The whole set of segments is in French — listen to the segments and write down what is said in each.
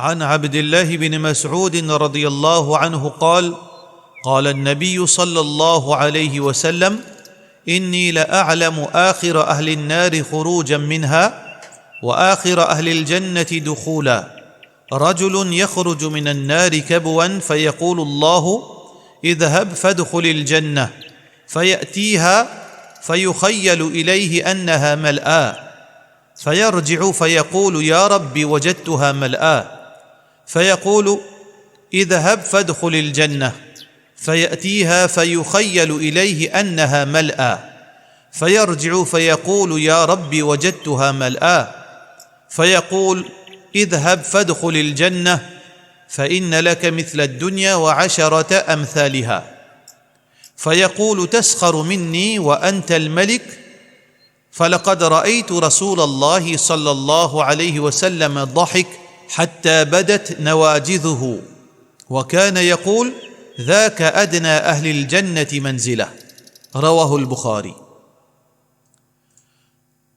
عن عبد الله بن مسعود رضي الله عنه قال قال النبي صلى الله عليه وسلم إني لأعلم آخر أهل النار خروجا منها وآخر أهل الجنة دخولا رجل يخرج من النار كبوا فيقول الله اذهب فادخل الجنة فيأتيها فيخيل إليه أنها ملآ فيرجع فيقول يا رب وجدتها ملآ فيقول اذهب فادخل الجنة فيأتيها فيخيل إليه أنها ملآ فيرجع فيقول يا رب وجدتها ملآ فيقول اذهب فادخل الجنة فإن لك مثل الدنيا وعشرة أمثالها فيقول تسخر مني وأنت الملك فلقد رأيت رسول الله صلى الله عليه وسلم ضحك حتى بدت نواجذه وكان يقول ذاك أدنى أهل الجنة منزلة رواه البخاري.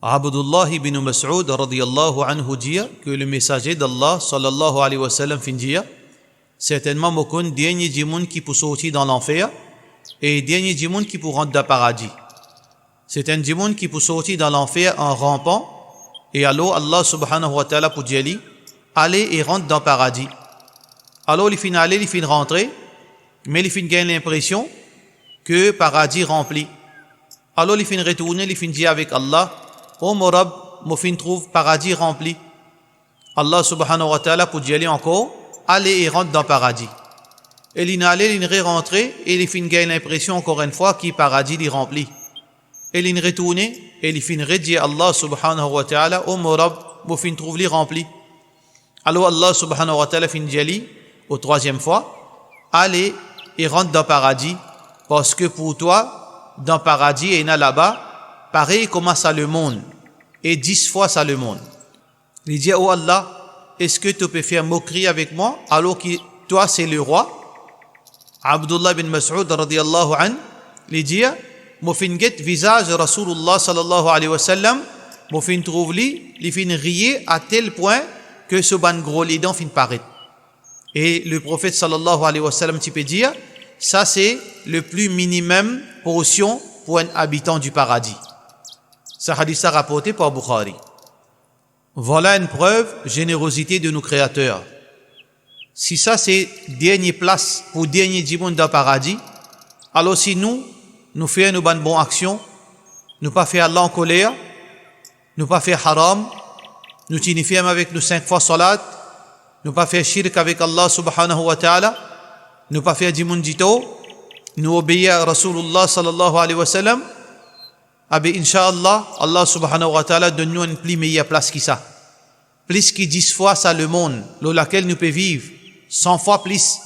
Abdullah ibn Mas'ud radiyallahu anhu dit que le messager d'Allah sallallahu alayhi wa sallam fin dia certainement mokun dernier du monde qui peut sortir dans l'enfer et dernier du monde qui peut rentrer dans le paradis. C'est un du monde qui peut sortir dans l'enfer en rampant et alors Allah subhanahu wa ta'ala pour dire aller et rentre dans le paradis. Alors il finit aller, il finit rentrer mais il finit gagner l'impression que paradis rempli. Alors il finit retourner, il finit dire avec Allah oh mon Rab, mon fin trouve paradis rempli. Allah subhanahu wa ta'ala pour dire encore, allez et rentre dans le paradis. Et il allait, il rentré et il fin gagne l'impression encore une fois qu'il paradis est rempli. Et il retourné et il fin dire Allah subhanahu wa ta'ala, oh mon Rab, mon fin trouve li rempli. Alors Allah subhanahu wa ta'ala fin dire au troisième fois, allez et rentre dans le paradis parce que pour toi, dans le paradis et là-bas, pareil comme ça le monde et 10 fois ça le monde. Il dit oh Allah, est-ce que tu peux faire moquerie avec moi alors que toi c'est le roi? Abdullah bin Mas'ud radiyallahu an, il dit mo fin get visage Rasulullah sallallahu alayhi wa sallam, mo fin trouve li, il fin rier à tel point que ce ban gros les dents fin paraître. Et le prophète sallallahu alayhi wa sallam tu peux dire ça c'est le plus minimum portion pour un habitant du paradis. Ce hadith a rapporté par Bukhari. Voilà une preuve générosité de nos créateurs. Si ça c'est dernière place pour dernier djimoun dans le paradis, alors si nous faisons nos bonnes actions, nous pas faire Allah en colère, nous pas faire haram, nous t'inifiem avec nos 5 fois salat, nous pas faire shirk avec Allah subhanahu wa ta'ala, nous pas faire djimoun dito, nous obéir à Rasulullah sallallahu alayhi wa sallam, Inch'Allah, Allah subhanahu wa ta'ala donne-nous une plus meilleure place que ça. Plus que 10 fois ça le monde, dans laquelle nous pouvons vivre, 100 fois plus.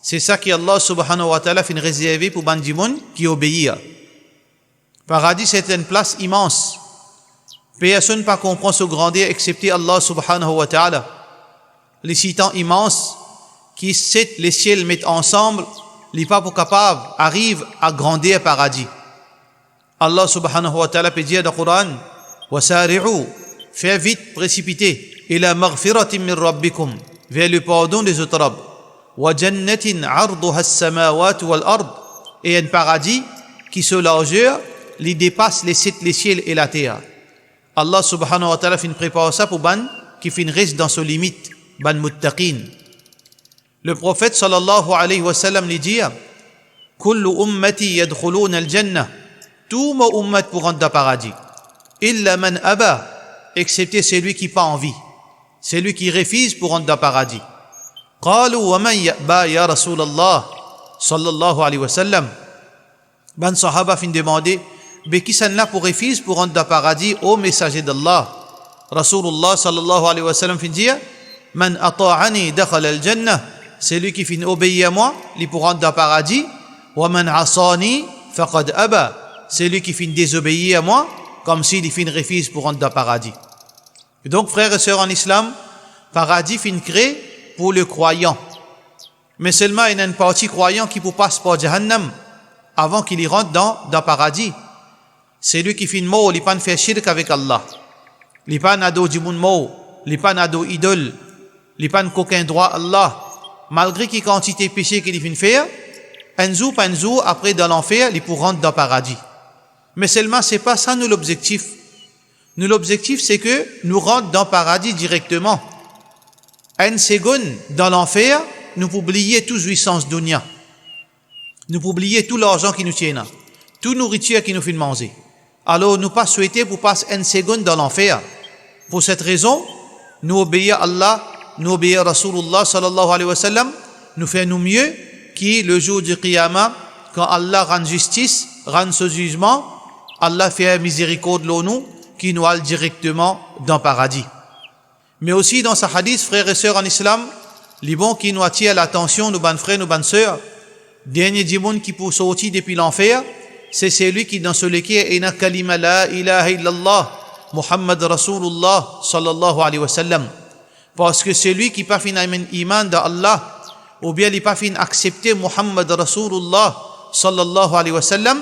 C'est ça que Allah subhanahu wa ta'ala fait réserver pour bandi monde qui obéit. Paradis, c'est une place immense. Personne ne peut comprendre ce grandeur excepté Allah subhanahu wa ta'ala. Les citants immenses qui les ciels mettent ensemble, les pas capables arrivent à grandir paradis. Allah subhanahu wa ta'ala peut dire dans le Coran wasari'u, faites vite, précipitez ila maghfiratin min rabbikum, vers le pardon des autres rabbes, wa jannatin 'arduha as-samawati wal ard, et un paradis qui se largeur les dépasse les ciels et la terre. Allah subhanahu wa ta'ala fin prépare ça pour ban qui fin reste dans ses limites, ban muttaqin. Le prophète sallallahu alayhi wa sallam lui dit kullu ummati yadkhuluna al-jannah, tout mon ummat pour rentrer dans le paradis. Illa man aba, excepté celui qui n'a pas envie. Celui qui refuse pour rentrer dans le paradis. Qalu wa man ya'ba ya Rasulallah sallallahu alayhi wa sallam. Ben sahaba fin demander, mais qui s'en là pour refuser pour rentrer dans le paradis au messager d'Allah? Rasulullah sallallahu alayhi wa sallam fin dire, man ata'ani dakhala al-jannah, celui qui fin obéir à moi, il pour rentrer dans le paradis. Wa man asani faqad aba, celui qui finit désobéir à moi, comme s'il finit refuse pour rentrer dans le paradis. Et donc, frères et sœurs en islam, paradis finit créé pour le croyant. Mais seulement il y a une partie croyant qui peut passer par Jahannam avant qu'il y rentre dans le paradis. C'est lui qui finit mort, il ne peut pas faire shirk avec Allah. Il ne peut pas ado du monde mort, il ne peut pas ado idole, il pas qu'aucun droit à Allah, malgré qu'il quantité de péché qu'il vient faire, un jour après dans l'enfer, il pour rentrer dans le paradis. Mais seulement c'est pas ça nous l'objectif. Nous l'objectif c'est que nous rentrons dans le paradis directement. Une seconde dans l'enfer, nous pouvons oublier toute jouissance dunya. Nous pouvons oublier tout l'argent qui nous tient, toute nourriture qui nous fait manger. Alors nous pas souhaiter pour passer une seconde dans l'enfer. Pour cette raison, nous obéir à Allah, nous obéir à Rasulullah sallallahu alayhi wa sallam, nous faisons mieux qui le jour du Qiyamah, quand Allah rend justice, rend ce jugement, Allah fait miséricorde de nous, qui nous allons directement dans le paradis. Mais aussi dans sa hadith, frères et sœurs en islam, les bons qui nous attirent l'attention, nos bonnes frères, nos bonnes sœurs, dernier démon qui peut sortir depuis l'enfer, c'est celui qui dans ce lequel est kalima la ilaha illallah, Muhammad Rasulullah sallallahu alayhi wa sallam. Parce que celui qui pas fin iman d'Allah, ou bien il pas fin accepter Muhammad Rasulullah sallallahu alayhi wa sallam,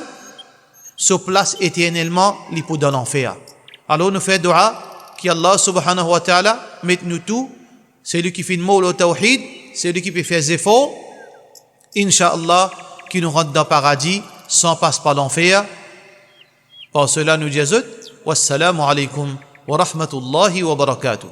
se place éternellement li pour dans l'enfer. Alors nous faisons dua, qu'Allah subhanahu wa ta'ala mette nous tout, celui qui fait le mot au tawhid, celui qui peut faire des efforts, Inch'Allah, qui nous rentre dans le paradis sans passer par l'enfer. Par cela nous disons, wassalamu alaikum wa rahmatullahi wa barakatuh.